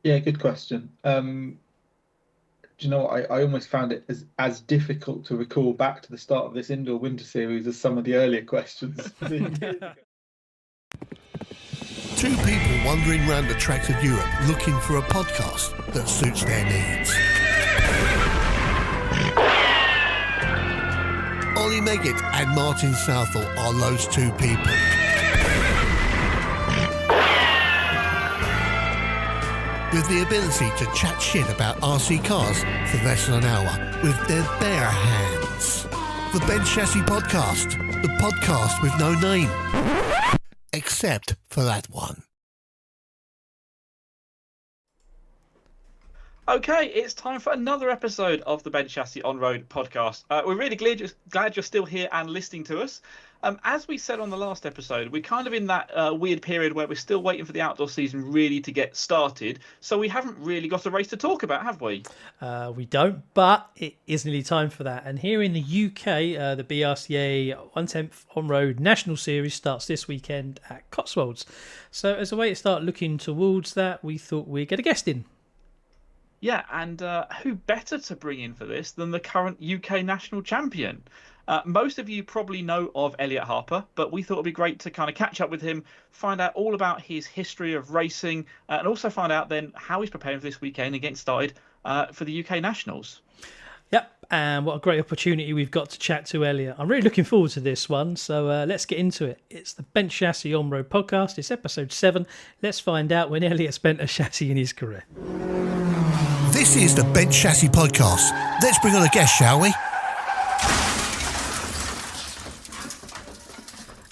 Yeah, good question. Do you know what? I almost found it as difficult to recall back to the start of this indoor winter series as some of the earlier questions. Two people wandering around the tracks of Europe looking for a podcast that suits their needs. Oli Meggitt and Martin Southall are those two people. With the ability to chat shit about RC cars for less than an hour with their bare hands. The Bench Chassis Podcast, the podcast with no name. Except for that one. Okay, it's time for another episode of the Bench Chassis On-Road podcast. We're really glad you're still here and listening to us. As we said on the last episode, we're kind of in that weird period where we're still waiting for the outdoor season really to get started. So we haven't really got a race to talk about, have we? We don't, but it is nearly time for that. And here in the UK, the BRCA 1/10th On-Road National Series starts this weekend at Cotswolds. So as a way to start looking towards that, we thought we'd get a guest in. Yeah, and who better to bring in for this than the current UK national champion? Most of you probably know of Elliot Harper, but we thought it'd be great to kind of catch up with him, find out all about his history of racing, and also find out then how he's preparing for this weekend and getting started for the UK Nationals. Yep, and what a great opportunity we've got to chat to Elliot. I'm really looking forward to this one, so let's get into it. It's the Bench Chassis On-Road podcast. It's episode 7. Let's find out when Elliot spent a chassis in his career. This is the Bench Chassis Podcast. Let's bring on a guest, shall we?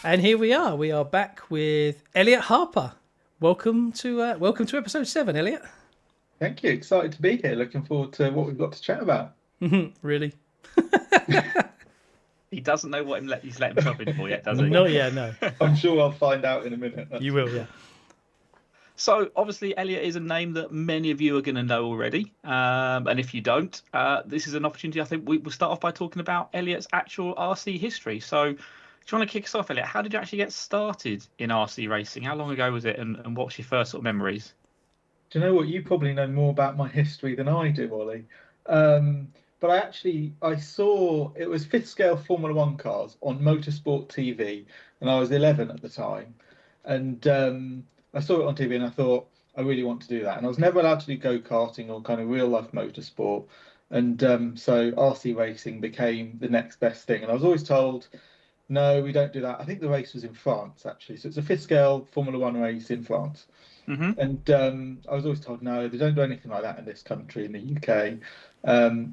And here we are. We are back with Elliot Harper. Welcome to episode 7, Elliot. Thank you. Excited to be here. Looking forward to what we've got to chat about. Really? He doesn't know what he's let himself in for yet, does he? Not yet, no. I'm sure I'll find out in a minute. You will, yeah. So, obviously, Elliot is a name that many of you are going to know already. And if you don't, this is an opportunity. I think we'll start off by talking about Elliot's actual RC history. So, do you want to kick us off, Elliot? How did you actually get started in RC racing? How long ago was it? And what's your first sort of memories? Do you know what? You probably know more about my history than I do, Ollie. But I saw it was fifth scale Formula One cars on Motorsport TV, and I was 11 at the time. And I saw it on TV and I thought, I really want to do that. And I was never allowed to do go-karting or kind of real-life motorsport. And so RC racing became the next best thing. And I was always told, no, we don't do that. I think the race was in France, actually. So it's a fifth-scale Formula One race in France. Mm-hmm. And I was always told, no, they don't do anything like that in this country, in the UK.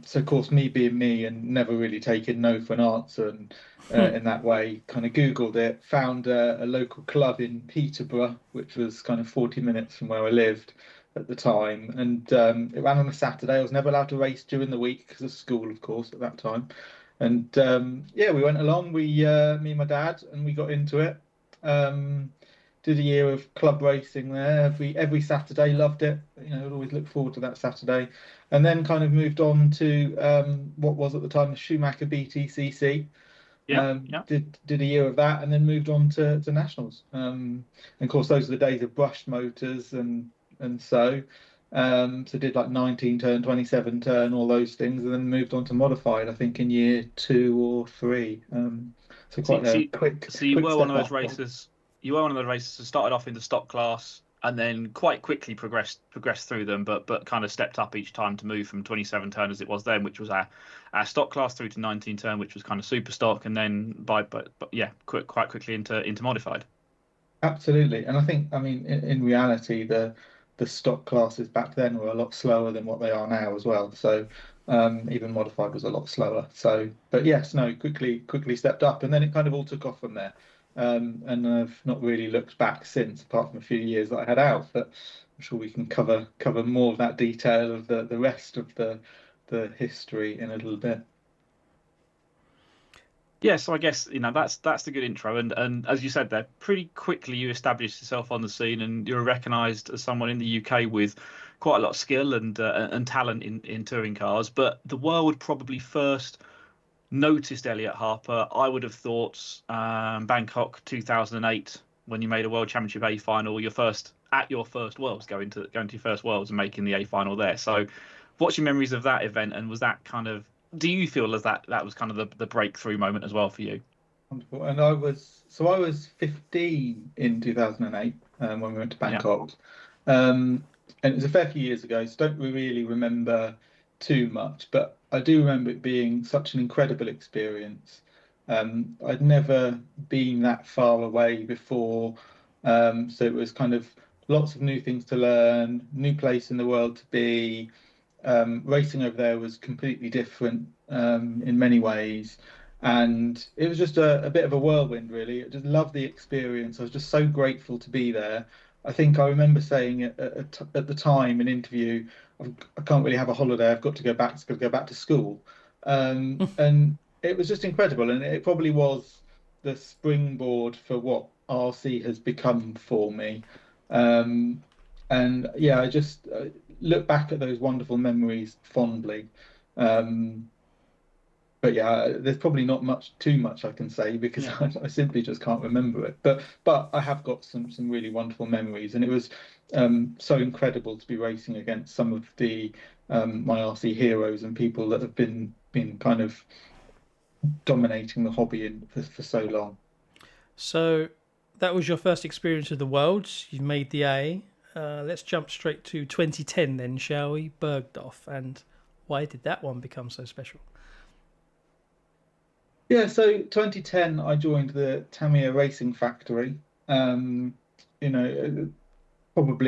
So, of course, me being me and never really taking no for an answer and in that way, kind of Googled it, found a local club in Peterborough, which was kind of 40 minutes from where I lived at the time. And it ran on a Saturday. I was never allowed to race during the week because of school, of course, at that time. And we went along, me and my dad, and we got into it. Did a year of club racing there every Saturday, loved it. I'd always look forward to that Saturday. And then kind of moved on to what was at the time the Schumacher BTCC. Did a year of that and then moved on to nationals. And of course, those are the days of brushed motors and so did like 19 turn, 27 turn, all those things, and then moved on to modified, I think in year 2 or 3. So quite a quick. So you were one of those racers. You were one of the racers who started off in the stock class and then quite quickly progressed through them, but kind of stepped up each time to move from 27 turn as it was then, which was our stock class, through to 19 turn, which was kind of super stock, and then quite quickly into modified. Absolutely, and I think in reality the stock classes back then were a lot slower than what they are now as well. So even modified was a lot slower. So, but yes, no, quickly stepped up, and then it kind of all took off from there. And I've not really looked back since, apart from a few years that I had out. But I'm sure we can cover more of that detail of the rest of the history in a little bit. Yeah, so I guess that's a good intro, and as you said there, pretty quickly you established yourself on the scene, and you're recognised as someone in the UK with quite a lot of skill and talent in touring cars. But the world probably first noticed Elliot Harper, I would have thought, Bangkok 2008 when you made a World Championship A final, your first Worlds, going to your first Worlds and making the A final there. So, what's your memories of that event? And was that kind of, do you feel as that was kind of the breakthrough moment as well for you? Wonderful. And I was 15 in 2008 when we went to Bangkok. And it was a fair few years ago, so don't really remember too much, but I do remember it being such an incredible experience. I'd never been that far away before, so it was kind of lots of new things to learn, new place in the world to be. Racing over there was completely different in many ways, and it was just a bit of a whirlwind, really. I just loved the experience. I was just so grateful to be there. I think I remember saying at the time in an interview, I can't really have a holiday. I've got to go back. Got to go back to school, and it was just incredible. And it probably was the springboard for what RC has become for me. And yeah, I just look back at those wonderful memories fondly. But yeah, there's probably not too much I can say because I simply just can't remember it. But I have got some really wonderful memories, and it was so incredible to be racing against some of the my RC heroes and people that have been kind of dominating the hobby for so long. So that was your first experience of the Worlds. You've made the A. Let's jump straight to 2010 then, shall we? Bergdorf, and why did that one become so special? Yeah, so 2010, I joined the Tamiya Racing Factory. Probably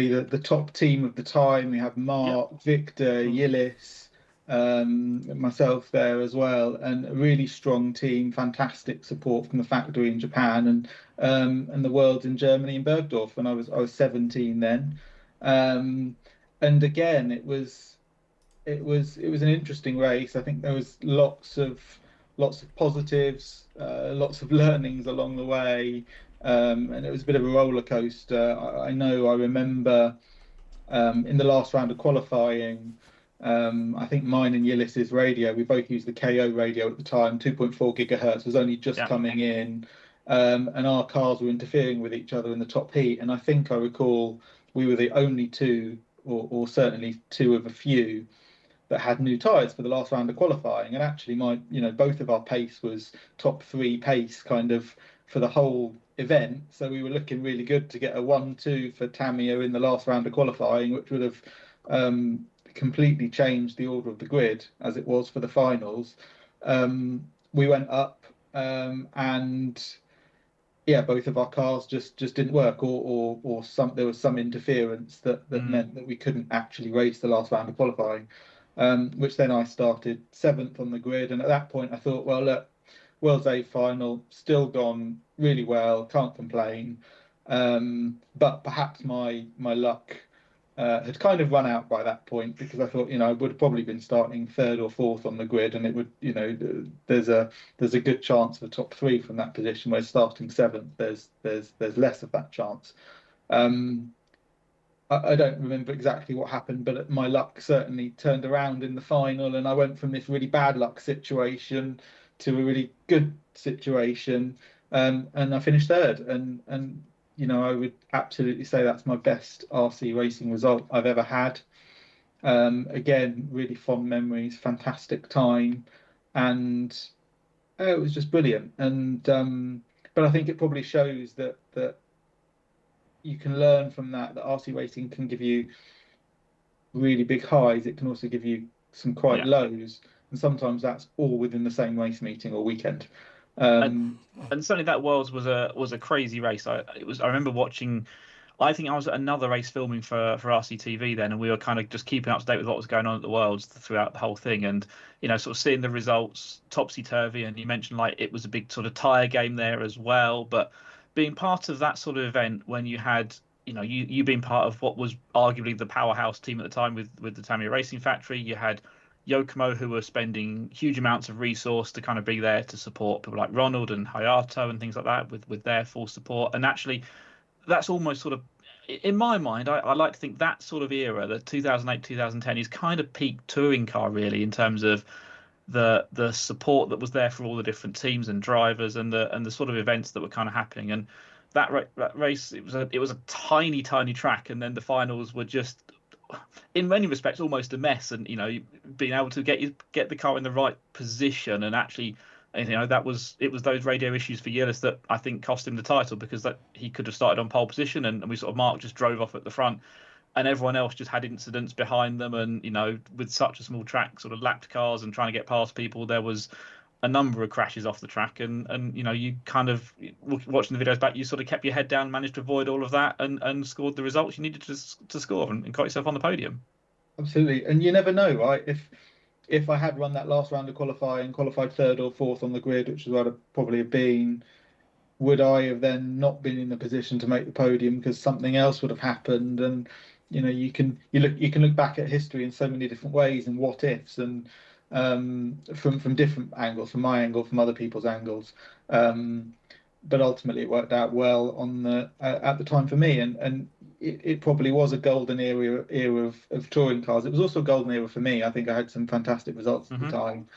the top team of the time. We have Mark, Victor, Yillis, myself there as well, and a really strong team. Fantastic support from the factory in Japan and the Worlds in Germany in Bergdorf when I was 17 then. And again, it was an interesting race. I think there was lots of positives, lots of learnings along the way, and it was a bit of a roller coaster. I remember in the last round of qualifying, I think mine and Yillis's radio, we both used the KO radio at the time. 2.4 gigahertz was only just coming in, and our cars were interfering with each other in the top heat. And I think I recall we were the only two, or certainly two of a few, that had new tyres for the last round of qualifying. And actually both of our pace was top 3 pace kind of for the whole event. So we were looking really good to get a 1-2 for Tamiya in the last round of qualifying, which would have completely changed the order of the grid as it was for the finals. We went up and both of our cars just didn't work, or there was some interference that meant that we couldn't actually race the last round of qualifying. Which then I started 7th on the grid, and at that point I thought, well, look, World's A final, still gone really well, can't complain, but perhaps my luck had kind of run out by that point, because I thought, I would have probably been starting 3rd or 4th on the grid, and it would, there's a good chance for top 3 from that position, where starting 7th, there's less of that chance. I don't remember exactly what happened, but my luck certainly turned around in the final, and I went from this really bad luck situation to a really good situation, and I finished 3rd. And I would absolutely say that's my best RC racing result I've ever had. Again, really fond memories, fantastic time, and it was just brilliant. And but I think it probably shows that you can learn from that RC racing can give you really big highs. It can also give you some quite lows, and sometimes that's all within the same race meeting or weekend. And certainly that Worlds was a crazy race. I remember watching. I think I was at another race filming for RCTV then, and we were kind of just keeping up to date with what was going on at the Worlds throughout the whole thing, and sort of seeing the results topsy turvy. And you mentioned it was a big sort of tyre game there as well, but being part of that sort of event when you had, you being part of what was arguably the powerhouse team at the time with the Tamiya Racing Factory, you had Yokomo, who were spending huge amounts of resource to kind of be there to support people like Ronald and Hayato and things like that with their full support. And actually, that's almost sort of, in my mind, I like to think that sort of era, the 2008, 2010, is kind of peak touring car, really, in terms of the support that was there for all the different teams and drivers and the sort of events that were kind of happening. And that race, it was a tiny track, and then the finals were just, in many respects, almost a mess. And being able to get the car in the right position, and actually, it was those radio issues for Yillis that I think cost him the title, because that he could have started on pole position, and we sort of Mark just drove off at the front, and everyone else just had incidents behind them. And with such a small track, sort of lapped cars and trying to get past people, there was a number of crashes off the track, and you kind of, watching the videos back, you sort of kept your head down, managed to avoid all of that, and scored the results you needed to score, and got yourself on the podium. Absolutely. And you never know, right? If I had run that last round of qualifying, qualified third or fourth on the grid, which is where I'd probably have been, would I have then not been in the position to make the podium because something else would have happened? And you can look back at history in so many different ways, and what ifs, and from different angles, from my angle, from other people's angles. But ultimately, it worked out well at the time for me, and it probably was a golden era of touring cars. It was also a golden era for me. I think I had some fantastic results at the time,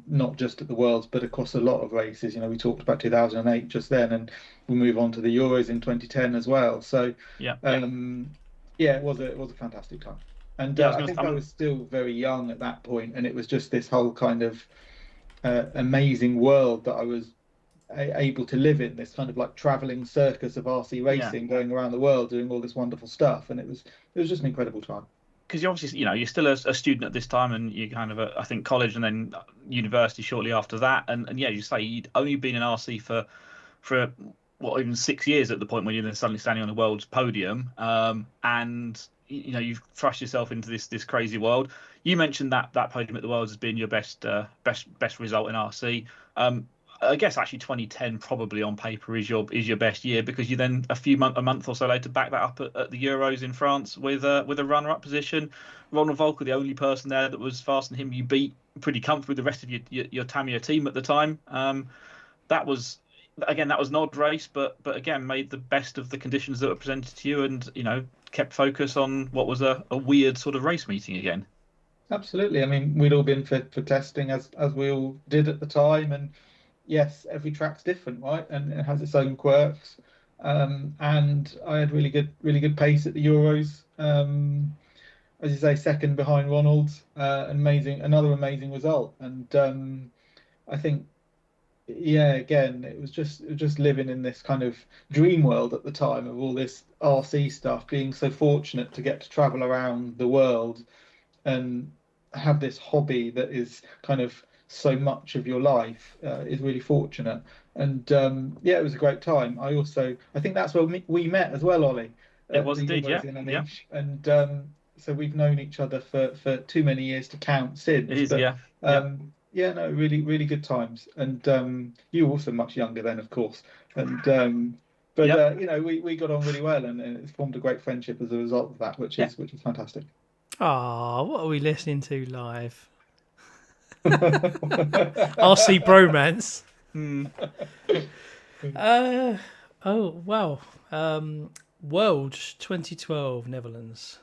not just at the Worlds, but across a lot of races. We talked about 2008 just then, and we'll move on to the Euros in 2010 as well. So it was a fantastic time. And I think I was still very young at that point, and it was just this whole kind of amazing world that I was able to live in, this kind of like traveling circus of RC racing, going around the world doing all this wonderful stuff, and it was just an incredible time. Because you obviously, you're still a student at this time, and you kind of, I think, college and then university shortly after that, and you say you'd only been in RC for even 6 years at the point when you're then suddenly standing on the world's podium, and you've thrust yourself into this crazy world. You mentioned that podium at the Worlds as being your best result in RC. I guess actually 2010 probably on paper is your best year, because you then a month or so later back that up at the Euros in France with a runner-up position. Ronald Volker, the only person there that was faster than him, you beat pretty comfortably the rest of your Tamiya team at the time. That was an odd race, but again made the best of the conditions that were presented to you, and kept focus on what was a weird sort of race meeting again. Absolutely. I mean, we'd all been for testing as we all did at the time, and yes, every track's different, right? And it has its own quirks. And I had really good pace at the Euros. As you say, second behind Ronald. Another amazing result. And I think, again, it was just living in this kind of dream world at the time of all this RC stuff. Being so fortunate to get to travel around the world and have this hobby that is kind of so much of your life is really fortunate. And it was a great time. I think that's where we met as well, Ollie. It was indeed, yeah. And so we've known each other for too many years to count since. It is, really good times. And you were also much younger then, of course. And we got on really well, and it's formed a great friendship as a result of that, which is fantastic. Ah, what are we listening to live? RC bromance. Oh wow. World 2012 Netherlands.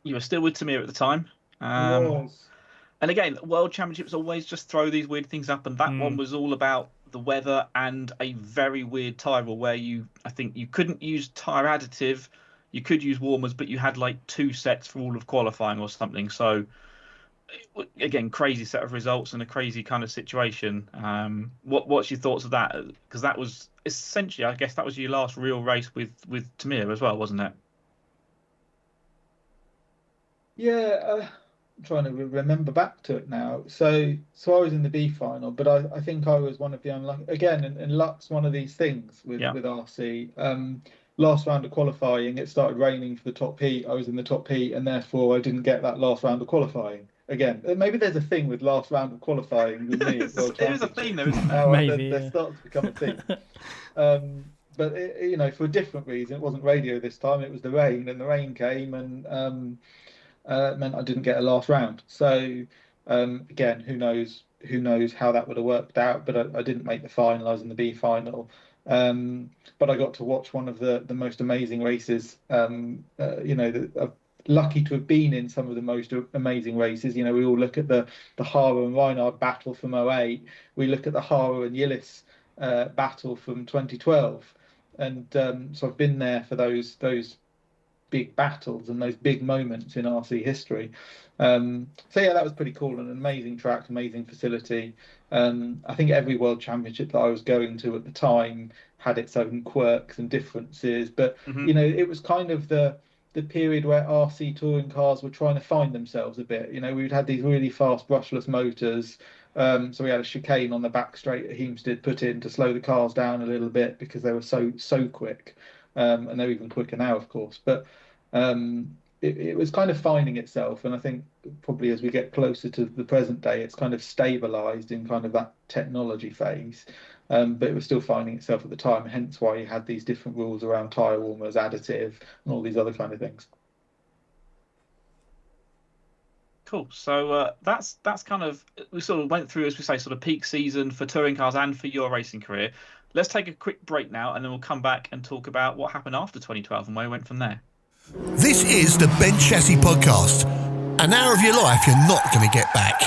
You were still with Tamir at the time. And again, World Championships always just throw these weird things up, and that one was all about the weather and a very weird tyre rule where I think you couldn't use tyre additive, you could use warmers, but you had like 2 sets for all of qualifying or something. So again, crazy set of results and a crazy kind of situation. What's your thoughts of that? Because that was essentially, I guess, that was your last real race with Tamir as well, wasn't it? Yeah, I'm trying to remember back to it now. So I was in the B final, but I think I was one of the unlucky again. And luck's one of these things with RC. Last round of qualifying, it started raining for the top heat. I was in the top heat, and therefore I didn't get that last round of qualifying. Again, maybe there's a thing with last round of qualifying with me. There is a thing, there isn't there? Maybe there starts to become a thing. But for a different reason, it wasn't radio this time. It was the rain, and the rain came and meant I didn't get a last round. So again, who knows how that would have worked out? But I didn't make the final. I was in the B final. But I got to watch one of the most amazing races. I'm lucky to have been in some of the most amazing races. We all look at the Harper and Reinhard battle from 2008. We look at the Harper and Yillis battle from 2012, and so I've been there for those big battles and those big moments in RC history. So yeah, that was pretty cool. An amazing track, amazing facility. I think every World Championship that I was going to at the time had its own quirks and differences, but you know, it was kind of the period where RC touring cars were trying to find themselves a bit. You know, we'd had these really fast brushless motors. So we had a chicane on the back straight at Heemsted put in to slow the cars down a little bit because they were so quick. And they're even quicker now, of course. But it was kind of finding itself, and I think probably as we get closer to the present day, it's kind of stabilized in kind of that technology phase. But it was still finding itself at the time, hence why you had these different rules around tyre warmers, additive, and all these other kind of things. Cool. So that's kind of, we sort of went through, as we say, sort of peak season for touring cars and for your racing career. Let's take a quick break now, and then we'll come back and talk about what happened after 2012 and where we went from there. This is the Bench Chassis Podcast. An hour of your life you're not going to get back.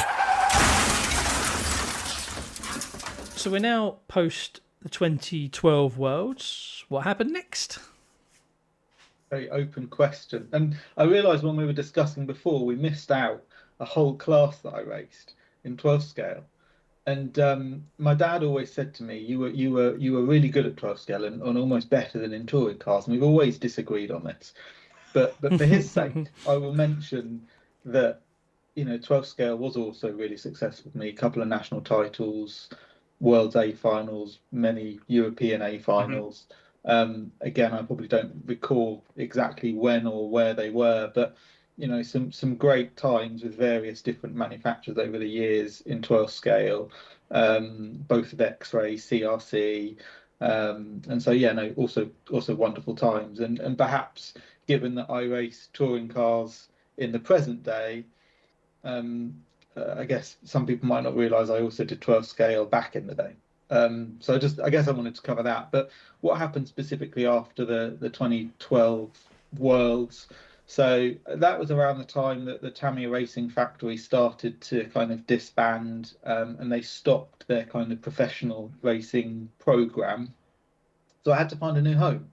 So we're now post the 2012 Worlds. What happened next? Very open question. And I realised when we were discussing before, we missed out a whole class that I raced in 12 scale. And my dad always said to me, you were really good at 12 scale and almost better than in touring cars. And we've always disagreed on this. But for his sake, I will mention that, you know, 12 scale was also really successful for me. A couple of national titles, World's A finals, many European A finals. Again, I probably don't recall exactly when or where they were, but you know, some great times with various different manufacturers over the years in 12 scale, both with X-Ray, CRC, and so yeah, no, also wonderful times, and perhaps given that I race touring cars in the present day, I guess some people might not realise I also did 12 scale back in the day. So I guess I wanted to cover that. But what happened specifically after the 2012 Worlds? So that was around the time that the Tamiya Racing Factory started to kind of disband, and they stopped their kind of professional racing program. So I had to find a new home,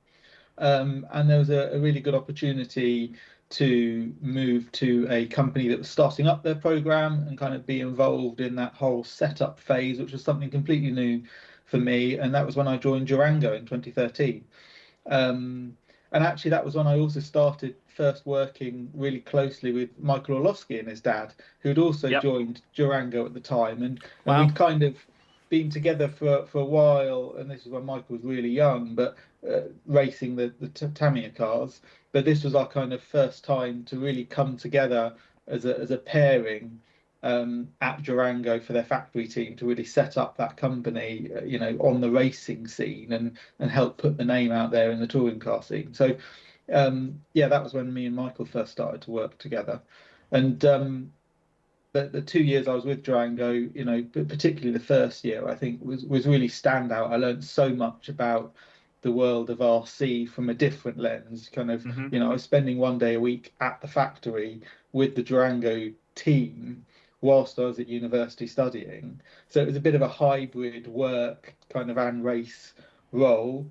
and there was a really good opportunity to move to a company that was starting up their program and kind of be involved in that whole setup phase, which was something completely new for me. And that was when I joined Durango in 2013. And actually, that was when I also started first working really closely with Michael Orlovsky and his dad, who had also joined Durango at the time. And we'd kind of been together for a while. And this is when Michael was really young, but racing the Tamiya cars. But this was our kind of first time to really come together as a pairing at Durango for their factory team to really set up that company, you know, on the racing scene and help put the name out there in the touring car scene. So, yeah, that was when me and Michael first started to work together. And the 2 years I was with Durango, you know, but particularly the first year, I think was really standout. I learned so much about the world of RC from a different lens. Kind of, you know, I was spending one day a week at the factory with the Durango team whilst I was at university studying. So it was a bit of a hybrid work kind of and race role.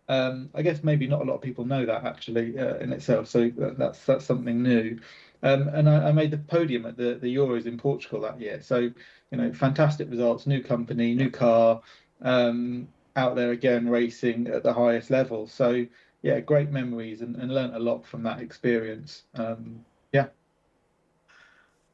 I guess maybe not a lot of people know that actually in itself. So that's something new. And I made the podium at the Euros in Portugal that year. So, you know, fantastic results, new company, new car, out there again racing at the highest level. So yeah, great memories and learnt a lot from that experience. Yeah.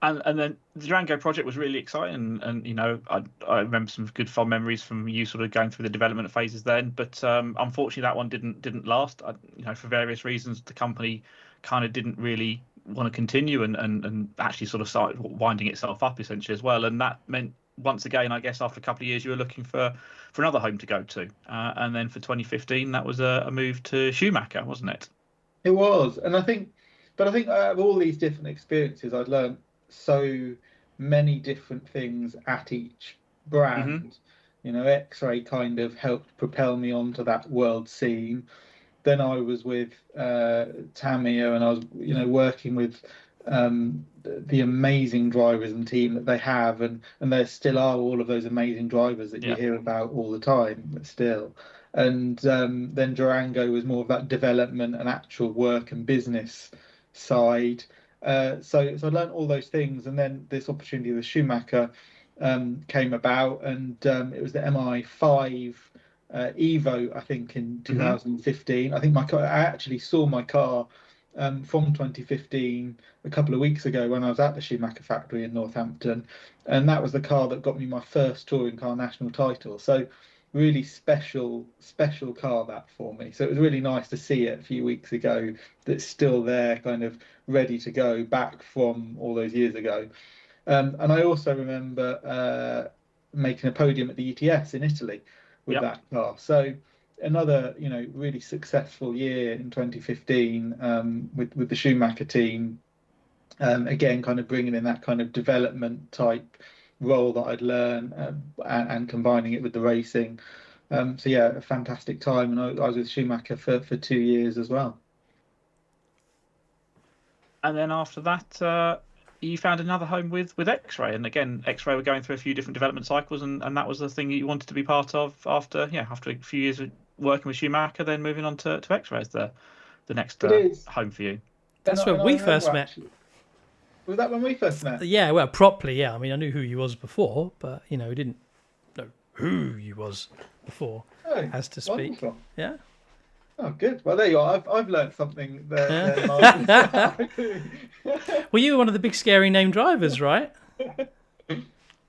And then the Durango project was really exciting, and you know, I remember some good fond memories from you sort of going through the development phases then. But unfortunately, that one didn't last. You know, for various reasons, the company kind of didn't really want to continue, and actually sort of started winding itself up essentially as well. And that meant once again, I guess after a couple of years, you were looking for another home to go to. And then for 2015, that was a move to Schumacher, wasn't it? It was, and I think out of all these different experiences, I'd learned so many different things at each brand. You know, X-Ray kind of helped propel me onto that world scene. Then I was with Tamiya, and I was, you know, working with the amazing drivers and team that they have, and there still are all of those amazing drivers that you hear about all the time, but still. And then Durango was more of that development and actual work and business side. So I learned all those things, and then this opportunity with Schumacher came about, and it was the MI5 Evo, I think, in 2015. I think my car, I actually saw my car from 2015 a couple of weeks ago when I was at the Schumacher factory in Northampton, and that was the car that got me my first touring car national title. So really special car that for me. So it was really nice to see it a few weeks ago that's still there, kind of ready to go back from all those years ago. And I also remember making a podium at the ETS in Italy with that car. So another, really successful year in 2015 with the Schumacher team. Again, kind of bringing in that kind of development type role that I'd learned and combining it with the racing. So yeah, a fantastic time. And I was with Schumacher for 2 years as well. And then after that, you found another home with X-Ray, and again, X-Ray were going through a few different development cycles, and that was the thing you wanted to be part of after a few years of working with Schumacher, then moving on to X-Ray as the next home for you. That's where we first met. Was that when we first met? Yeah, well, properly, yeah. I mean, I knew who you was before, but we didn't know who you was before, as to speak. Wonderful. Yeah. Oh, good. Well, there you are. I've learned something there. Well, you were one of the big scary name drivers, right?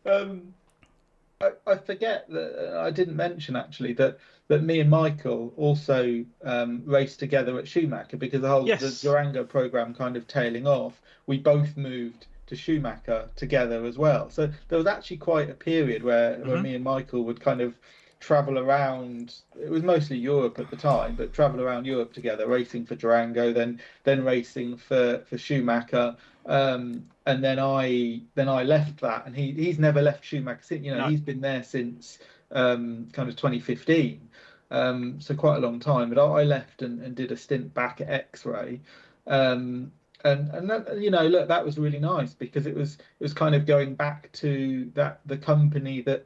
I forget that I didn't mention actually that me and Michael also raced together at Schumacher, because the Durango program kind of tailing off, we both moved to Schumacher together as well. So there was actually quite a period where me and Michael would kind of travel around. It was mostly Europe at the time, but travel around Europe together, racing for Durango, then racing for Schumacher. And then I left that, and he's never left Schumacher since. He's been there since kind of 2015, so quite a long time. But I left and did a stint back at X-Ray, and that, look, that was really nice, because it was kind of going back to the company that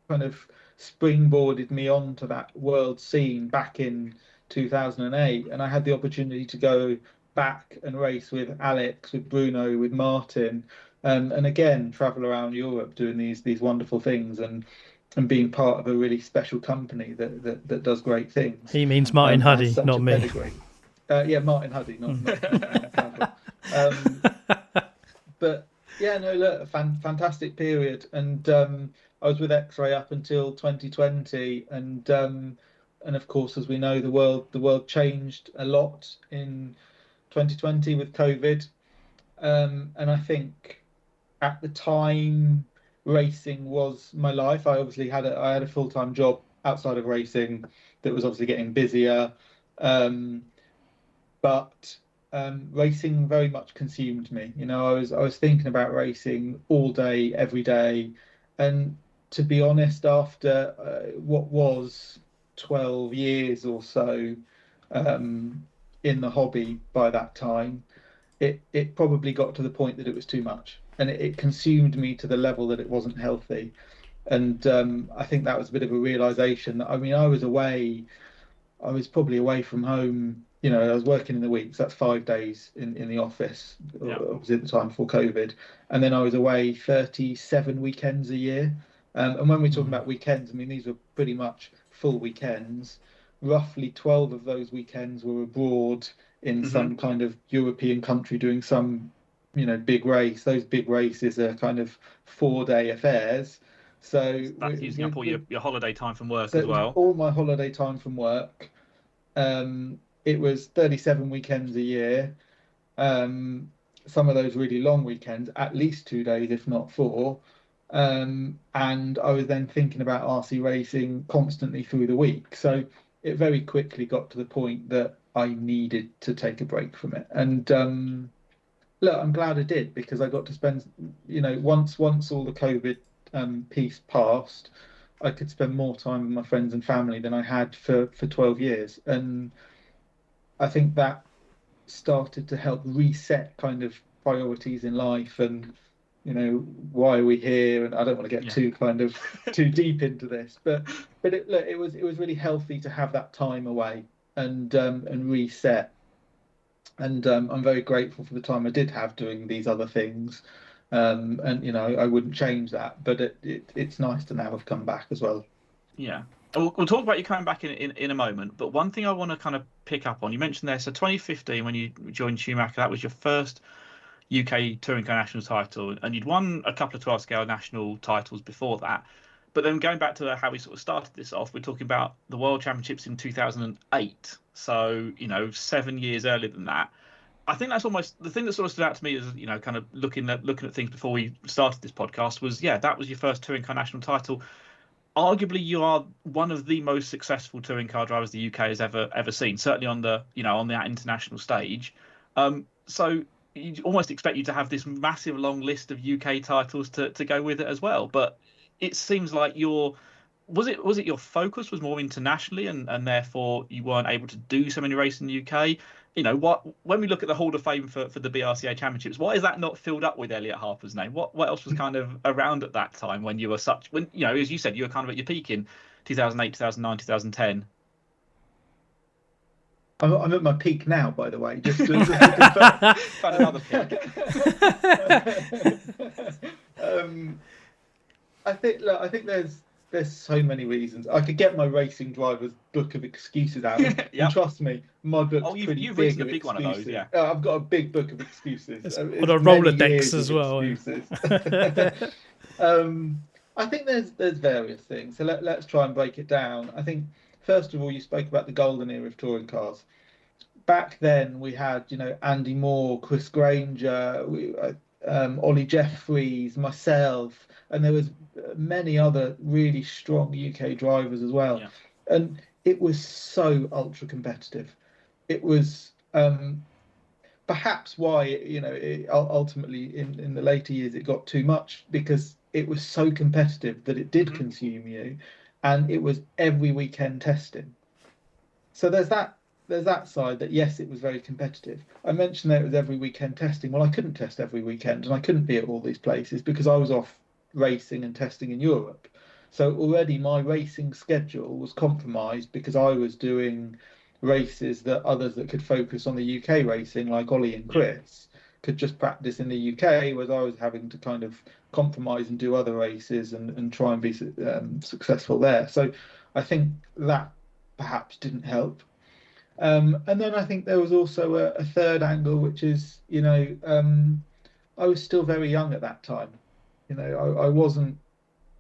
kind of springboarded me onto that world scene back in 2008, and I had the opportunity to go back and race with Alex, with Bruno, with Martin, and again travel around Europe doing these wonderful things and being part of a really special company that does great things. He means Martin Huddy, not me. Yeah, Martin Huddy, not but yeah, no, look, a fantastic period, and I was with X-Ray up until 2020, and of course, as we know, the world changed a lot in 2020 with COVID, and I think at the time racing was my life. I obviously had a full-time job outside of racing that was obviously getting busier, but racing very much consumed me. I was thinking about racing all day, every day, and to be honest, after what was 12 years or so in the hobby by that time, it probably got to the point that it was too much, and it consumed me to the level that it wasn't healthy. And I think that was a bit of a realization that, I mean, I was probably away from home. I was working in the week, so that's 5 days in the office, obviously at the time before COVID, and then I was away 37 weekends a year. And when we're talking about weekends, I mean, these were pretty much full weekends. Roughly 12 of those weekends were abroad in some kind of European country doing some, big race. Those big races are kind of 4-day affairs. So that's using up all your holiday time from work as well. All my holiday time from work. It was 37 weekends a year. Some of those really long weekends, at least 2 days, if not 4. And I was then thinking about RC racing constantly through the week. So it very quickly got to the point that I needed to take a break from it. And look, I'm glad I did, because I got to spend, once all the COVID piece passed, I could spend more time with my friends and family than I had for 12 years. And I think that started to help reset kind of priorities in life and, you know, why are we here? And I don't want to get too kind of too deep into this, but it was really healthy to have that time away and reset. And I'm very grateful for the time I did have doing these other things. And you know, I wouldn't change that, but it's nice to now have come back as well. Yeah. We'll talk about you coming back in a moment, but one thing I want to kind of pick up on, you mentioned there, so 2015 when you joined Schumacher, that was your first UK Touring Car National title, and you'd won a couple of 12 scale national titles before that. But then going back to how we sort of started this off, we're talking about the World Championships in 2008. So, you know, 7 years earlier than that. I think that's almost the thing that sort of stood out to me as, you know, kind of looking at things before we started this podcast was, that was your first Touring Car National title. Arguably, you are one of the most successful touring car drivers the UK has ever seen, certainly on the, you know, on that international stage. So you almost expect you to have this massive long list of UK titles to go with it as well. But it seems like was it your focus was more internationally and therefore you weren't able to do so many races in the UK? You know, when we look at the Hall of Fame for the BRCA Championships, why is that not filled up with Elliot Harper's name? What else was kind of around at that time when you were you know, as you said, you were kind of at your peak in 2008, 2009, 2010? I'm at my peak now, by the way. Just to Found another peak. I think there's so many reasons. I could get my racing driver's book of excuses out. And trust me, my book's pretty you've big. written a big one of those, yeah. I've got a big book of excuses. It's on a Rolodex as well. I think there's various things. So let's try and break it down. I think first of all, you spoke about the golden era of touring cars. Back then, we had, you know, Andy Moore, Chris Granger, Ollie Jeffries, myself, and there was many other really strong UK drivers as well. Yeah. And it was so ultra competitive. It was perhaps why, you know, ultimately in the later years it got too much, because it was so competitive that it did consume you, and it was every weekend testing. So there's that side that, yes, it was very competitive. I mentioned that it was every weekend testing. Well, I couldn't test every weekend and I couldn't be at all these places because I was off racing and testing in Europe. So already my racing schedule was compromised because I was doing races that others that could focus on the UK racing, like Ollie and Chris, could just practice in the UK, whereas I was having to kind of compromise and do other races and try and be successful there. So I think that perhaps didn't help. And then I think there was also a third angle, which is, you know, I was still very young at that time. You know,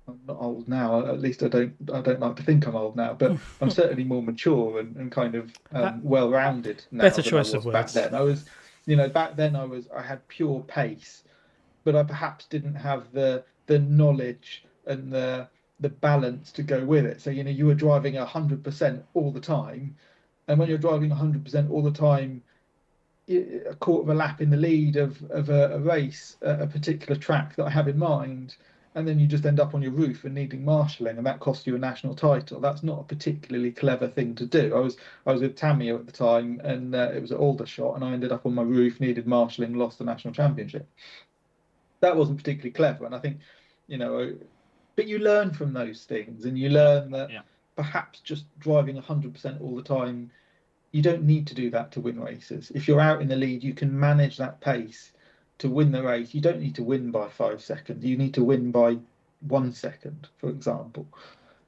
I'm not old now. At least I don't like to think I'm old now, but I'm certainly more mature and kind of well-rounded now. Better choice of words. Back then, I had pure pace, but I perhaps didn't have the knowledge and the balance to go with it. So, you know, you were driving 100% all the time. And when you're driving 100% all the time, a quarter of a lap in the lead of a race, a particular track that I have in mind, and then you just end up on your roof and needing marshalling, and that costs you a national title. That's not a particularly clever thing to do. I was with Tamio at the time, and it was at Aldershot, and I ended up on my roof, needed marshalling, lost the national championship. That wasn't particularly clever, and I think, you know, but you learn from those things, and you learn that. Yeah. Perhaps just driving 100% all the time, you don't need to do that to win races. If you're out in the lead, you can manage that pace to win the race. You don't need to win by 5 seconds. You need to win by 1 second, for example.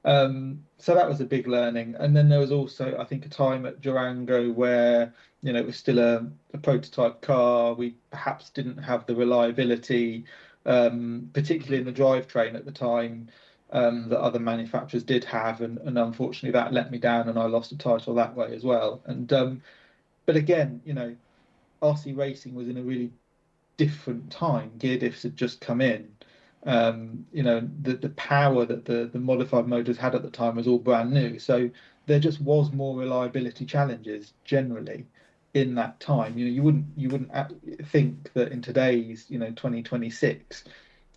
So that was a big learning. And then there was also, I think, a time at Durango where, you know, it was still a prototype car. We perhaps didn't have the reliability, particularly in the drivetrain at the time, that other manufacturers did have, and unfortunately that let me down, and I lost a title that way as well. And but again, you know, RC racing was in a really different time. Gear diffs had just come in. You know, the power that the modified motors had at the time was all brand new, so there just was more reliability challenges generally in that time. You know, you wouldn't think that in today's, you know, 2026,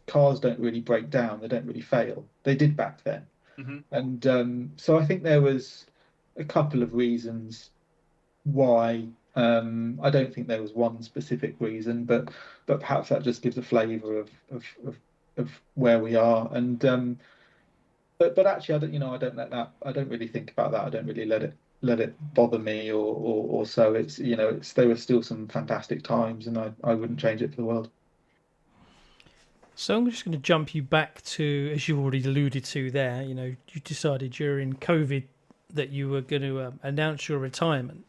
cars don't really break down, they don't really fail. They did back then. And so I think there was a couple of reasons why I don't think there was one specific reason, but perhaps that just gives a flavour of where we are. And but actually, I don't let that. I don't really think about that. I don't really let it bother me or so. It's there were still some fantastic times, and I wouldn't change it for the world. So I'm just going to jump you back to, as you already alluded to there, you decided during COVID that you were going to announce your retirement.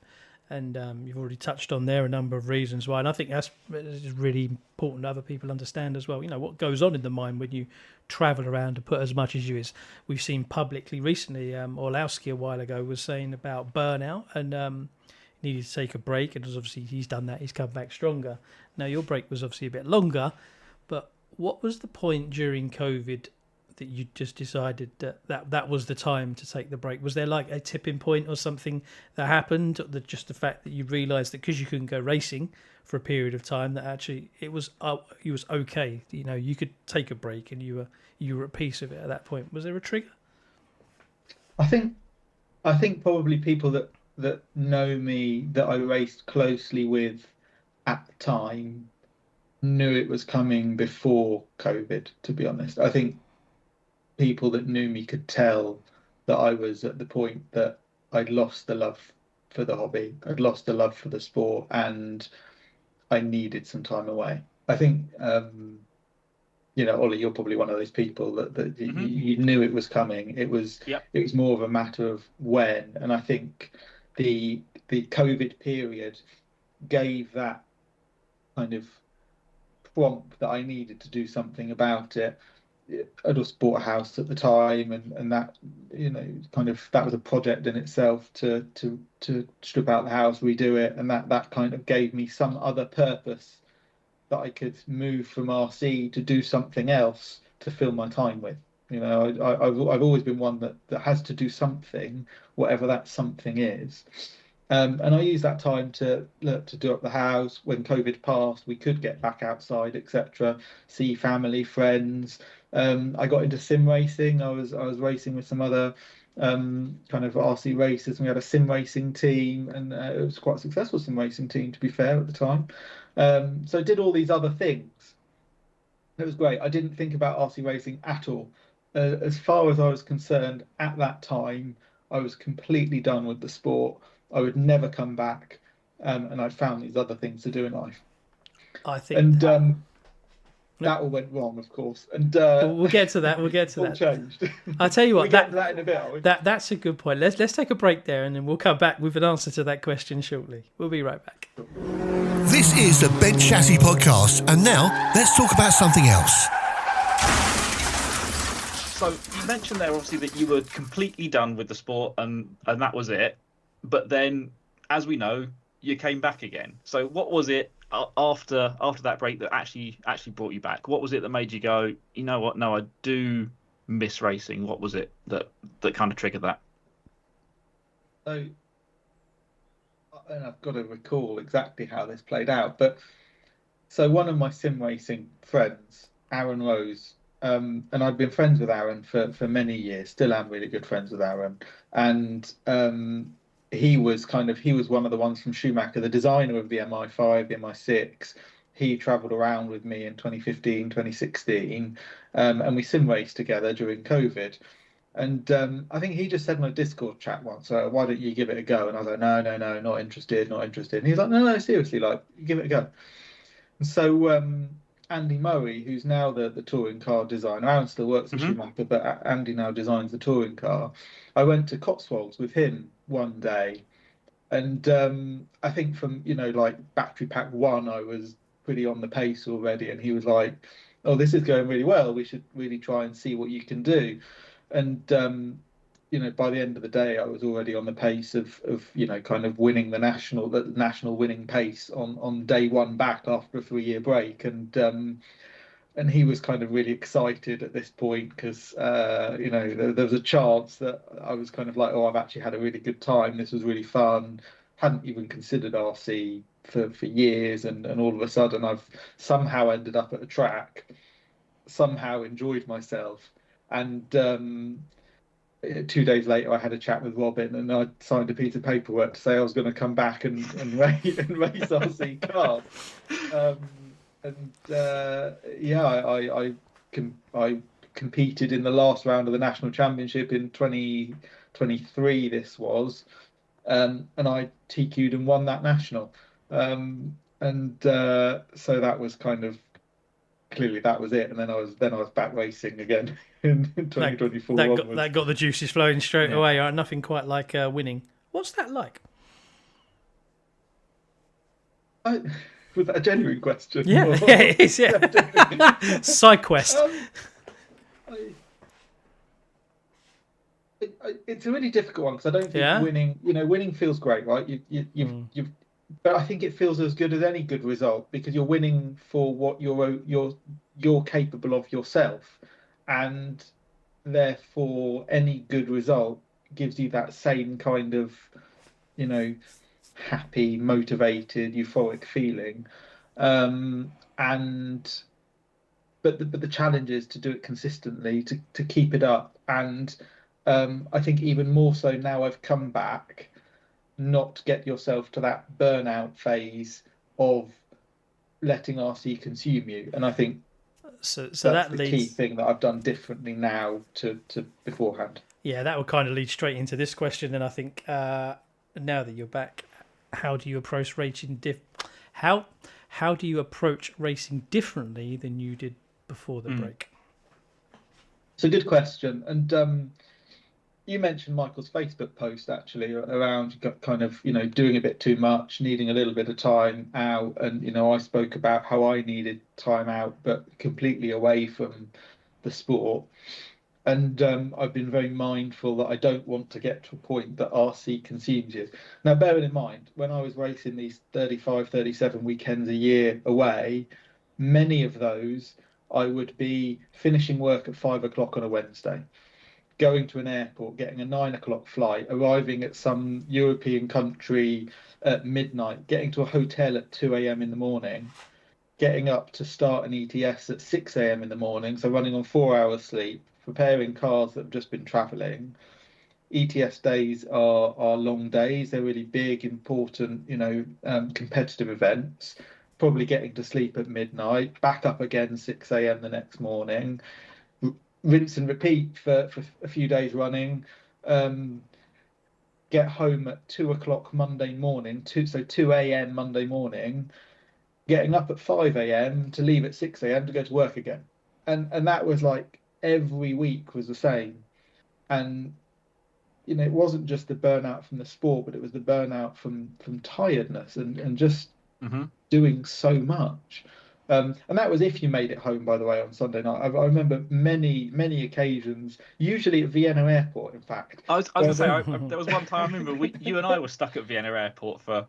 And you've already touched on there a number of reasons why. And I think that's really important other people understand as well. What goes on in the mind when you travel around to put as much as you is. We've seen publicly recently, Orlowski a while ago was saying about burnout and needed to take a break. And obviously he's done that. He's come back stronger. Now, your break was obviously a bit longer, but what was the point during COVID that you just decided that was the time to take the break? Was there like a tipping point or something that happened? That just the fact that you realised that because you couldn't go racing for a period of time, that actually it was okay. You could take a break and you were at peace with it at that point. Was there a trigger? I think probably people that know me, that I raced closely with at the time, knew it was coming before COVID, to be honest. I think people that knew me could tell that I was at the point that I'd lost the love for the hobby. I'd lost the love for the sport, and I needed some time away. I think, Ollie, you're probably one of those people that you knew it was coming. It was more of a matter of when, and I think the COVID period gave that kind of prompt that I needed to do something about it. I'd just bought a house at the time, and that kind of that was a project in itself to strip out the house, redo it, and that kind of gave me some other purpose that I could move from RC to do something else to fill my time with. I've always been one that has to do something, whatever that something is. And I used that time to do up the house. When COVID passed, we could get back outside, etc., see family, friends. I got into sim racing. I was racing with some other kind of RC racers, and we had a sim racing team, and it was quite a successful sim racing team, to be fair, at the time. So I did all these other things. It was great. I didn't think about RC racing at all. As far as I was concerned at that time, I was completely done with the sport. I would never come back, and I found these other things to do in life. I think, that all went wrong, of course. And we'll get to that. We'll get to that. Changed. I'll tell you what. We'll get to that in a bit, are we? That's a good point. Let's take a break there, and then we'll come back with an answer to that question shortly. We'll be right back. This is the Bent Chassis Podcast, and now let's talk about something else. So you mentioned there, obviously, that you were completely done with the sport, and that was it. But then, as we know, you came back again. So what was it after that break that actually brought you back? What was it that made you go, you know what? No, I do miss racing. What was it that kind of triggered that? So, and I've got to recall exactly how this played out. But so one of my sim racing friends, Aaron Rose, and I'd been friends with Aaron for many years. Still am really good friends with Aaron, and he was one of the ones from Schumacher, the designer of the MI5, the MI6. He travelled around with me in 2015, 2016, and we sim raced together during COVID. And I think he just said in a Discord chat once, why don't you give it a go? And I was like, no, not interested. And he's like, no, seriously, like, give it a go. And so Andy Murray, who's now the touring car designer, Aaron still works at Schumacher, but Andy now designs the touring car. I went to Cotswolds with him one day, and I think from like battery pack 1, I was pretty on the pace already, and he was like, oh, this is going really well, we should really try and see what you can do. And by the end of the day, I was already on the pace of kind of winning the national winning pace on day one back after a 3-year break. And he was kind of really excited at this point because there was a chance that I was kind of like, oh, I've actually had a really good time. This was really fun. Hadn't even considered RC for years, and all of a sudden I've somehow ended up at a track, somehow enjoyed myself. And 2 days later, I had a chat with Robin, and I signed a piece of paperwork to say I was going to come back and race RC cars. Yeah, I competed in the last round of the national championship in 2023. This was, and I TQ'd and won that national. So that was kind of clearly that was it. And then I was back racing again in 2024. That got the juices flowing straight away. Right? Nothing quite like winning. What's that like? Was that a genuine question? Yeah, it is. Yeah. Side quest. It's a really difficult one because I don't think winning. Winning feels great, right? You've but I think it feels as good as any good result because you're winning for what you're capable of yourself, and therefore any good result gives you that same kind of, happy, motivated, euphoric feeling. But the challenge is to do it consistently, to keep it up, and I think even more so now I've come back, not get yourself to that burnout phase of letting RC consume you. And I think that's the key thing that I've done differently now to beforehand. Yeah, that will kind of lead straight into this question. And I think now that you're back, how do you approach racing? How do you approach racing differently than you did before the break? It's a good question, and you mentioned Michael's Facebook post actually around kind of doing a bit too much, needing a little bit of time out, and I spoke about how I needed time out, but completely away from the sport. And I've been very mindful that I don't want to get to a point that RC consumes you. Now, bearing in mind, when I was racing these 35, 37 weekends a year away, many of those I would be finishing work at 5 o'clock on a Wednesday, going to an airport, getting a 9 o'clock flight, arriving at some European country at midnight, getting to a hotel at 2 a.m. in the morning, getting up to start an ETS at 6 a.m. in the morning, so running on 4 hours sleep, preparing cars that have just been travelling. ETS days are long days. They're really big, important, competitive events. Probably getting to sleep at midnight, back up again 6 a.m. the next morning, rinse and repeat for a few days running. Get home at 2 o'clock Monday morning, 2 a.m. Monday morning, getting up at 5 a.m. to leave at 6 a.m. to go to work again. And that was like every week was the same. And it wasn't just the burnout from the sport, but it was the burnout from tiredness and just doing so much. And that was if you made it home, by the way, on Sunday night. I remember many occasions, usually at Vienna Airport, in fact. I was going to say, there was one time I remember you and I were stuck at Vienna Airport for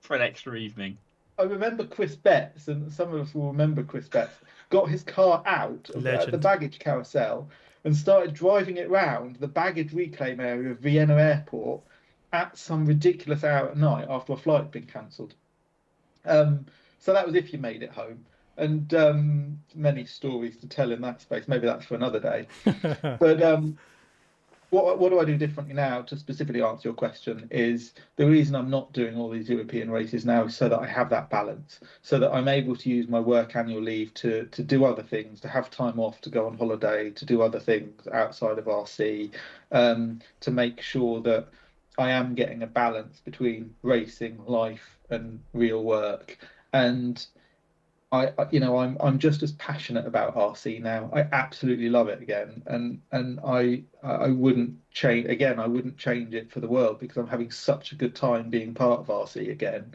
an extra evening. I remember Chris Betts, and some of us will remember Chris Betts, got his car out at the baggage carousel and started driving it round the baggage reclaim area of Vienna Airport at some ridiculous hour at night after a flight had been cancelled. So that was if you made it home. And many stories to tell in that space. Maybe that's for another day. But what do I do differently now, to specifically answer your question, is the reason I'm not doing all these European races now is so that I have that balance, so that I'm able to use my work annual leave to do other things, to have time off, to go on holiday, to do other things outside of RC, to make sure that I am getting a balance between racing, life, and real work. And I'm just as passionate about RC now. I absolutely love it again, and I wouldn't change again. I wouldn't change it for the world because I'm having such a good time being part of RC again.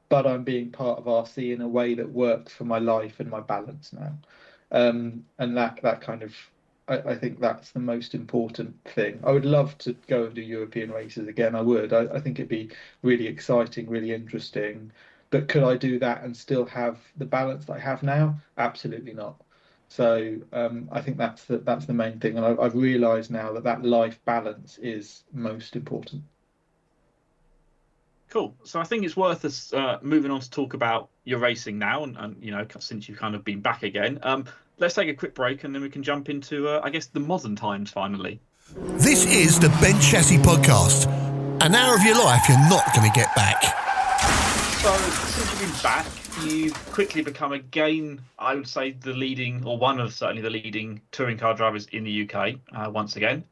But I'm being part of RC in a way that works for my life and my balance now, and that kind of. I think that's the most important thing. I would love to go and do European races again. I would. I think it'd be really exciting, really interesting. But could I do that and still have the balance that I have now? Absolutely not. So I think that's the main thing, and I've realised now that life balance is most important. Cool. So I think it's worth us moving on to talk about your racing now, and since you've kind of been back again. Let's take a quick break, and then we can jump into I guess the modern times finally. This is the Ben Chassis Podcast. An hour of your life you're not going to get back. So, since you've been back, you've quickly become again, I would say, the leading, or one of certainly the leading touring car drivers in the UK, once again.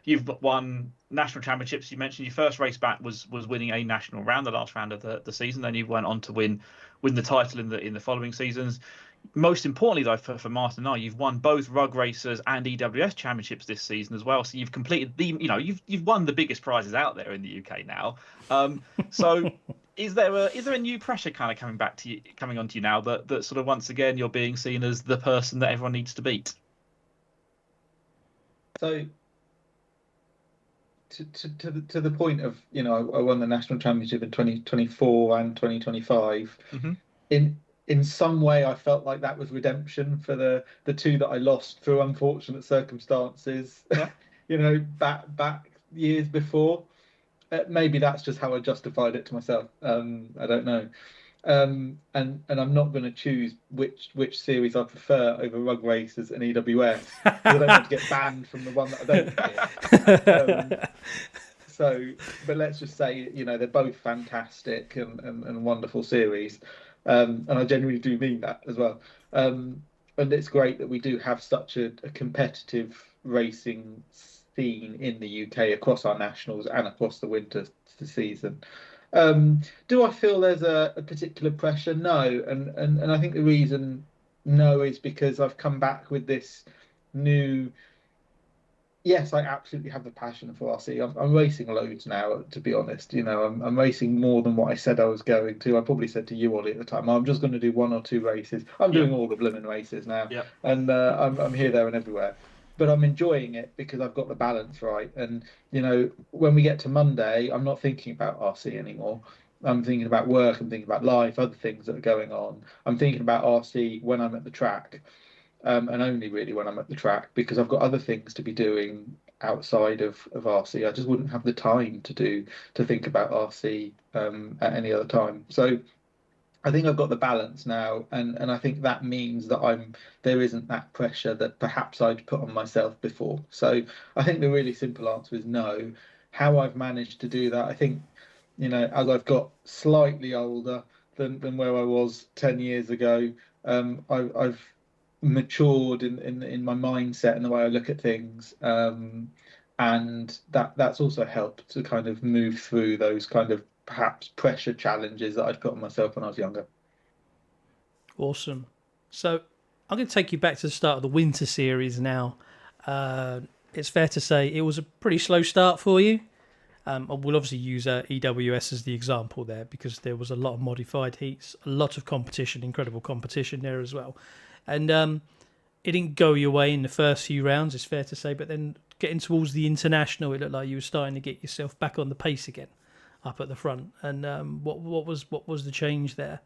You've won national championships. You mentioned your first race back was winning a national round, the last round of the season. Then you went on to win the title in the following seasons. Most importantly, though, for Martin and I, you've won both Rug Racers and EWS championships this season as well. So you've completed you've won the biggest prizes out there in the UK now. So is there a new pressure kind of coming onto you now that sort of once again you're being seen as the person that everyone needs to beat? So to the point of, I won the national championship in 2024 and 2025. Mm-hmm. In some way, I felt like that was redemption for the two that I lost through unfortunate circumstances. Yeah. back years before. Maybe that's just how I justified it to myself. I don't know. And I'm not going to choose which series I prefer over Rug Racers and EWS, because I don't want to get banned from the one that I don't pick. But let's just say, they're both fantastic and wonderful series. And I genuinely do mean that as well. And it's great that we do have such a competitive racing scene in the UK across our nationals and across the winter season. Do I feel there's a particular pressure? No. And I think the reason no is because I've come back with this new... Yes, I absolutely have the passion for RC. I'm racing loads now, to be honest. I'm racing more than what I said I was going to. I probably said to you, Ollie, at the time, I'm just going to do 1 or 2 races. I'm doing all the blooming races now. Yeah. And I'm here, there and everywhere. But I'm enjoying it because I've got the balance right. And, when we get to Monday, I'm not thinking about RC anymore. I'm thinking about work, I'm thinking about life, other things that are going on. I'm thinking about RC when I'm at the track. And only really when I'm at the track, because I've got other things to be doing outside of RC. I just wouldn't have the time to think about RC at any other time. So I think I've got the balance now, and I think that means that there isn't that pressure that perhaps I'd put on myself before. So I think the really simple answer is no. How I've managed to do that, I think, as I've got slightly older than where I was 10 years ago, I've matured in my mindset and the way I look at things, and that's also helped to kind of move through those kind of perhaps pressure challenges that I'd put on myself when I was younger. Awesome. So I'm going to take you back to the start of the winter series now. It's fair to say it was a pretty slow start for you. We'll obviously use EWS as the example there, because there was a lot of modified heats, a lot of competition, incredible competition there as well. And it didn't go your way in the first few rounds, it's fair to say, but then getting towards the international, it looked like you were starting to get yourself back on the pace again up at the front. And what was the change there?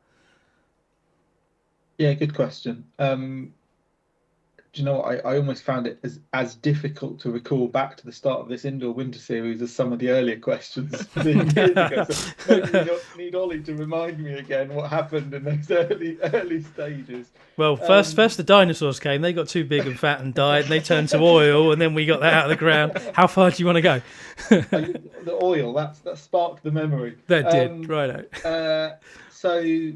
Yeah, good question. Do you know what? I almost found it as difficult to recall back to the start of this indoor winter series as some of the earlier questions years ago. So maybe we need Ollie to remind me again what happened in those early stages. Well, first the dinosaurs came. They got too big and fat and died. And they turned to oil, and then we got that out of the ground. How far do you want to go? The oil, that sparked the memory. That did, right out. So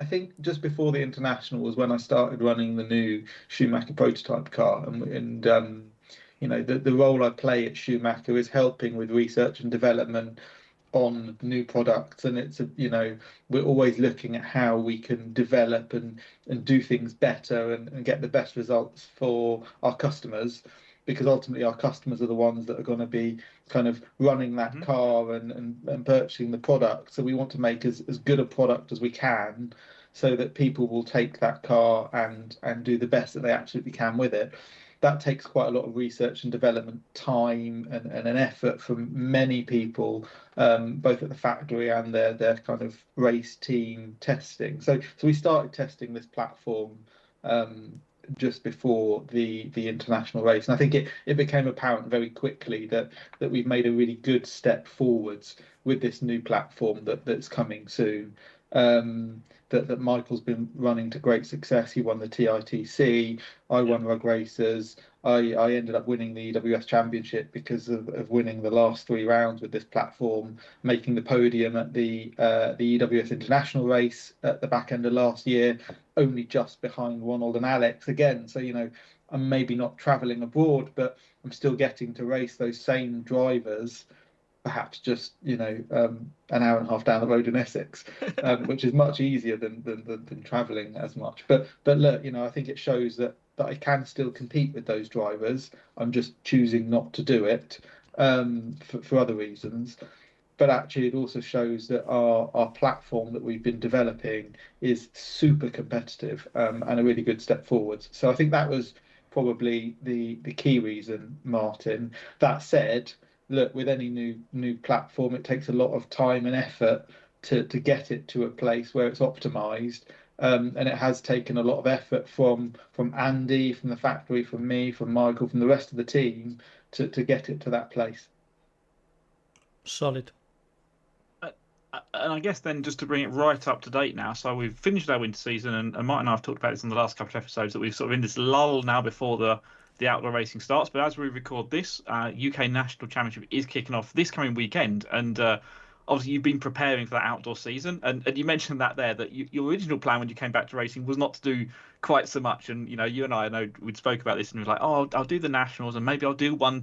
I think just before the international was when I started running the new Schumacher prototype car, and the role I play at Schumacher is helping with research and development on new products, and it's we're always looking at how we can develop and do things better and get the best results for our customers, because ultimately our customers are the ones that are going to be kind of running that car and purchasing the product. So we want to make as good a product as we can, so that people will take that car and do the best that they absolutely can with it. That takes quite a lot of research and development time and an effort from many people, both at the factory and their kind of race team testing. So we started testing this platform just before the international race, and I think it became apparent very quickly that we've made a really good step forwards with this new platform that's coming soon. that Michael's been running to great success. He won the TITC. I won Rug Racers. I ended up winning the EWS Championship because of winning the last 3 rounds with this platform, making the podium at the EWS International race at the back end of last year, only just behind Ronald and Alex again. So, I'm maybe not travelling abroad, but I'm still getting to race those same drivers, perhaps just an hour and a half down the road in Essex, which is much easier than travelling as much. But look, I think it shows that I can still compete with those drivers. I'm just choosing not to do it for other reasons. But actually, it also shows that our platform that we've been developing is super competitive and a really good step forwards. So I think that was probably the key reason, Martin. That said, look, with any new platform, it takes a lot of time and effort to get it to a place where it's optimized. And it has taken a lot of effort from Andy, from the factory, from me, from Michael, from the rest of the team to get it to that place. Solid. And I guess then just to bring it right up to date now, so we've finished our winter season, and Martin and I have talked about this in the last couple of episodes, that we've sort of in this lull now before the outdoor racing starts. But as we record this, UK National Championship is kicking off this coming weekend, and obviously you've been preparing for that outdoor season, and you mentioned that your original plan when you came back to racing was not to do quite so much. And you and I know we'd spoke about this, and we were like, I'll do the nationals, and maybe I'll do one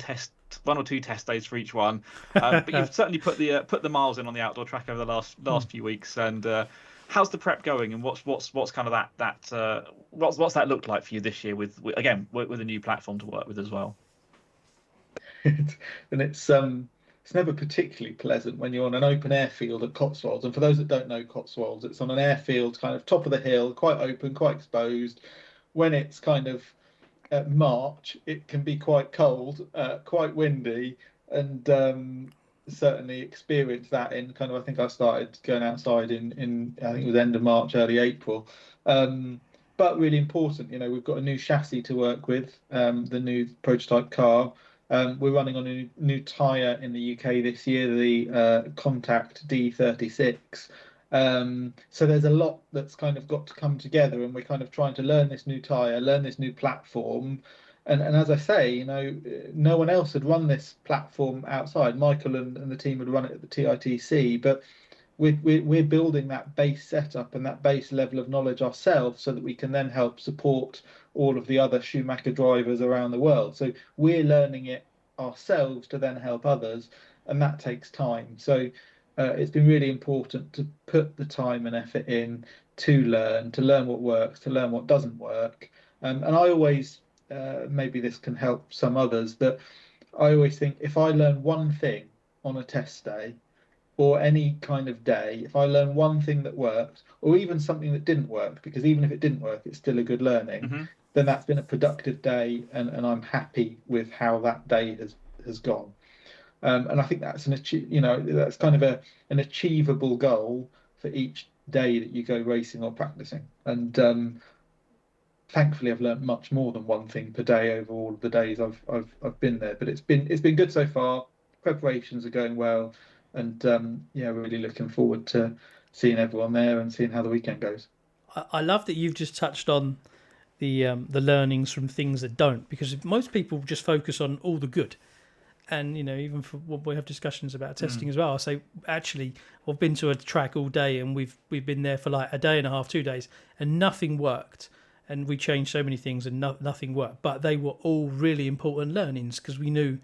or two test days for each one. But you've certainly put the miles in on the outdoor track over the last few weeks. And how's the prep going, and what's kind of what's that look like for you this year with a new platform to work with as well? And it's never particularly pleasant when you're on an open airfield at Cotswolds. And for those that don't know Cotswolds, it's on an airfield kind of top of the hill, quite open, quite exposed. When it's kind of March, it can be quite cold, quite windy, and certainly experienced that in kind of, I think I started going outside in I think it was end of March, early April. But really important, we've got a new chassis to work with, the new prototype car. We're running on a new tyre in the UK this year, the Contact D36. So there's a lot that's kind of got to come together, and we're kind of trying to learn this new tyre, learn this new platform. And as I say, no one else had run this platform outside. Michael and the team had run it at the TITC, but we're building that base setup and that base level of knowledge ourselves so that we can then help support all of the other Schumacher drivers around the world. So we're learning it ourselves to then help others, and that takes time. So it's been really important to put the time and effort in to learn what works, to learn what doesn't work. And I always, maybe this can help some others, but I always think if I learn one thing on a test day or any kind of day, if I learn one thing that worked, or even something that didn't work, because even if it didn't work, it's still a good learning, then that's been a productive day, and I'm happy with how that day has gone. And I think that's that's kind of an achievable goal for each day that you go racing or practicing. And thankfully, I've learned much more than one thing per day over all of the days I've been there. But it's been good so far. Preparations are going well, and really looking forward to seeing everyone there and seeing how the weekend goes. I love that you've just touched on the learnings from things that don't, because most people just focus on all the good. And even for when we have discussions about testing as well, I say actually I've been to a track all day, and we've been there for like a day and a half, 2 days, and nothing worked. And we changed so many things, and nothing worked. But they were all really important learnings, because we knew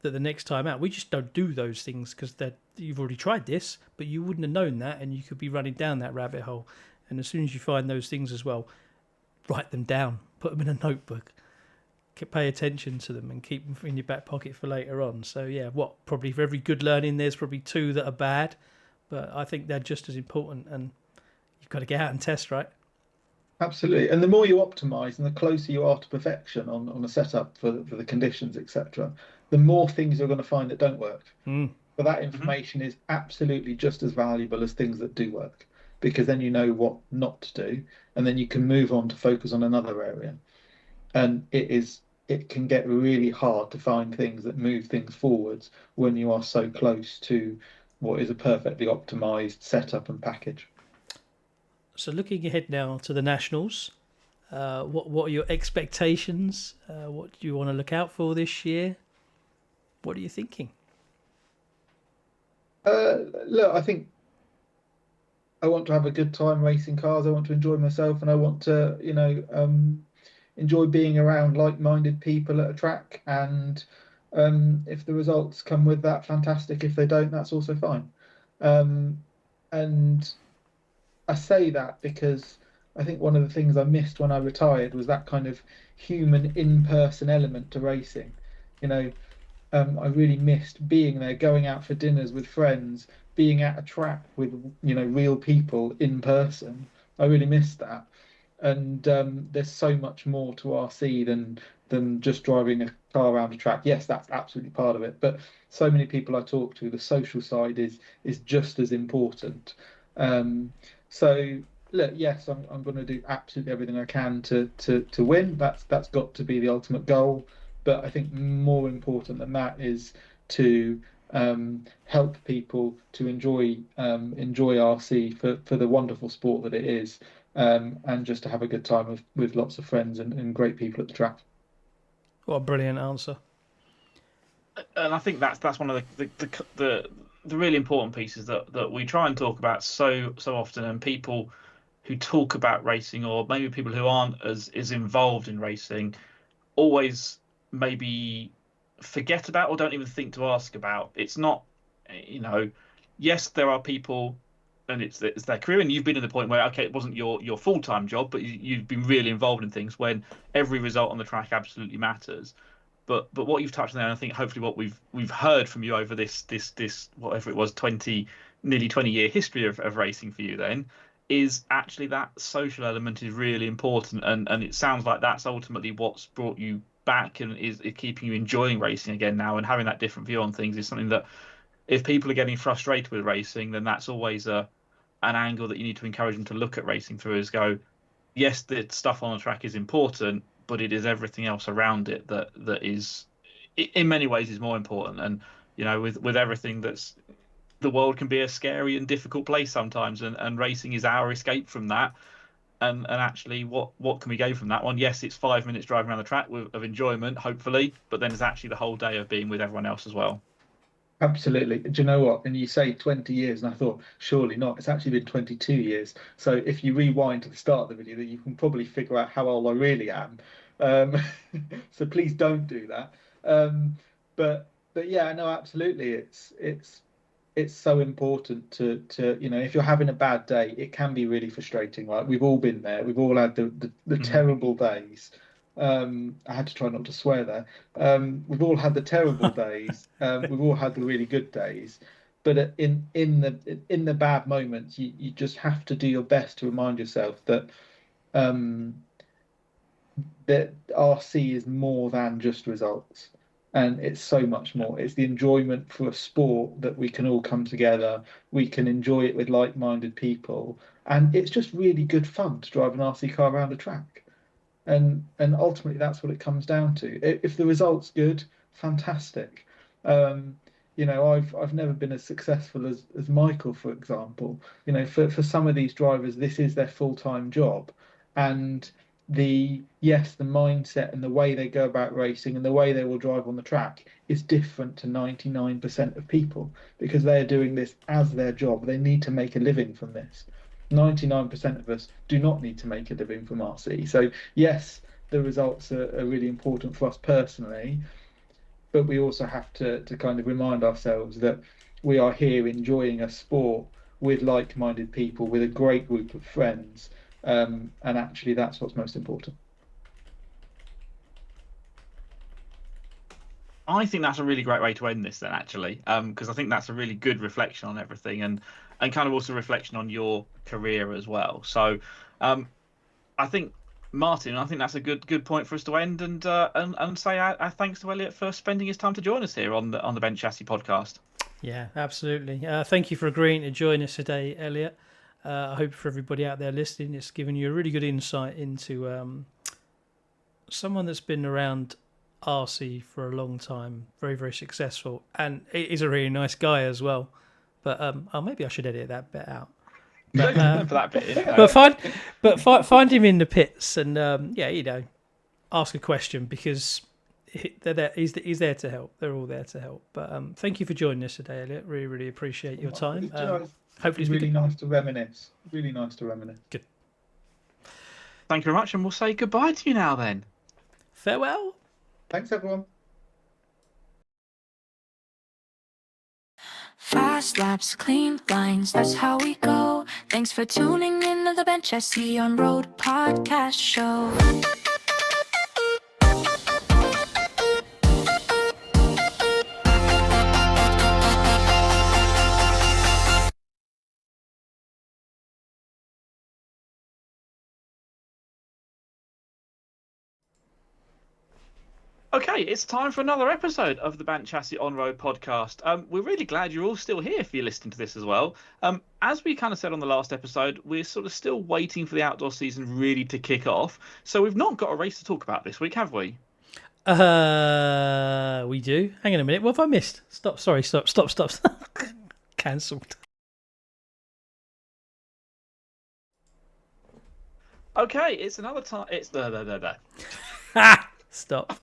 that the next time out, we just don't do those things because you've already tried this, but you wouldn't have known that, and you could be running down that rabbit hole. And as soon as you find those things as well, write them down, put them in a notebook, pay attention to them, and keep them in your back pocket for later on. So probably for every good learning, there's probably 2 that are bad, but I think they're just as important, and you've got to get out and test, right? Absolutely. And the more you optimize and the closer you are to perfection on a setup for the conditions, etc., the more things you're going to find that don't work. But that information is absolutely just as valuable as things that do work, because then you know what not to do, and then you can move on to focus on another area. And it can get really hard to find things that move things forwards when you are so close to what is a perfectly optimized setup and package. So looking ahead now to the Nationals, what are your expectations? What do you want to look out for this year? What are you thinking? Look, I think I want to have a good time racing cars. I want to enjoy myself, and I want to, enjoy being around like-minded people at a track. And if the results come with that, fantastic. If they don't, that's also fine. And I say that because I think one of the things I missed when I retired was that kind of human in-person element to racing. You know, I really missed being there, going out for dinners with friends, being at a track with real people in person. I really missed that, and there's so much more to RC than just driving a car around a track. Yes, that's absolutely part of it, but so many people I talk to, the social side is just as important. So look, yes, I'm going to do absolutely everything I can to win. That's got to be the ultimate goal. But I think more important than that is to help people to enjoy RC for the wonderful sport that it is, and just to have a good time with lots of friends and great people at the track. What a brilliant answer. And I think that's one of the really important pieces that we try and talk about so often, and people who talk about racing, or maybe people who aren't as involved in racing, always maybe forget about or don't even think to ask about. It's not, yes, there are people, and it's their career, and you've been at the point where, okay, it wasn't your full-time job, but you've been really involved in things when every result on the track absolutely matters. But what you've touched on there, and I think hopefully what we've heard from you over this whatever it was, nearly 20-year history of racing for you then, is actually that social element is really important, and it sounds like that's ultimately what's brought you back and is keeping you enjoying racing again now, and having that different view on things is something that, if people are getting frustrated with racing, then that's always an angle that you need to encourage them to look at racing through, is go, yes, the stuff on the track is important, but it is everything else around it that is, in many ways, is more important. And with everything, that's, the world can be a scary and difficult place sometimes, and racing is our escape from that. And actually, what can we gain from that one? Yes, it's 5 minutes driving around the track of enjoyment, hopefully, but then it's actually the whole day of being with everyone else as well. Absolutely. Do you know what? And you say 20 years, and I thought, surely not. It's actually been 22 years. So if you rewind to the start of the video, you can probably figure out how old I really am. So please don't do that. But yeah, no, absolutely. It's so important to if you're having a bad day, it can be really frustrating, right? We've all been there. We've all had the terrible days. I had to try not to swear there. We've all had the terrible days. We've all had the really good days. But in the bad moments, you just have to do your best to remind yourself that that RC is more than just results. And it's so much more. It's the enjoyment for a sport that we can all come together. We can enjoy it with like-minded people. And it's just really good fun to drive an RC car around a track. And ultimately, that's what it comes down to. If the result's good, fantastic. I've never been as successful as Michael, for example. For some of these drivers, this is their full-time job. And the mindset and the way they go about racing and the way they will drive on the track is different to 99% of people, because they are doing this as their job. They need to make a living from this. 99% of us do not need to make a living from RC. So yes, the results are really important for us personally, but we also have to kind of remind ourselves that we are here enjoying a sport with like-minded people, with a great group of friends. And actually, that's what's most important. I think that's a really great way to end this then, actually, because I think that's a really good reflection on everything, and kind of also reflection on your career as well. So I think, Martin, that's a good point for us to end, and say our thanks to Elliot for spending his time to join us here on the Bench Chassis podcast. Yeah, absolutely. Thank you for agreeing to join us today, Elliot. I hope for everybody out there listening, it's given you a really good insight into someone that's been around RC for a long time, very, very successful, and he's a really nice guy as well. But maybe I should edit that bit out. Don't need them for that bit. Find him in the pits and ask a question because he's there to help. They're all there to help. But thank you for joining us today, Elliot. Really, really appreciate your time. Hopefully, it's really nice to reminisce. Really nice to reminisce. Good. Thank you very much, and we'll say goodbye to you now then. Farewell. Thanks, everyone. Fast laps, clean lines, that's how we go. Thanks for tuning in to the Bench SC on Road podcast show. Okay, it's time for another episode of the Bant Chassis On Road podcast. We're really glad you're all still here if you're listening to this as well. As we kind of said on the last episode, we're sort of still waiting for the outdoor season really to kick off. So we've not got a race to talk about this week, have we? We do. Hang on a minute. What have I missed? Stop. Cancelled. Okay, it's another time. It's Stop.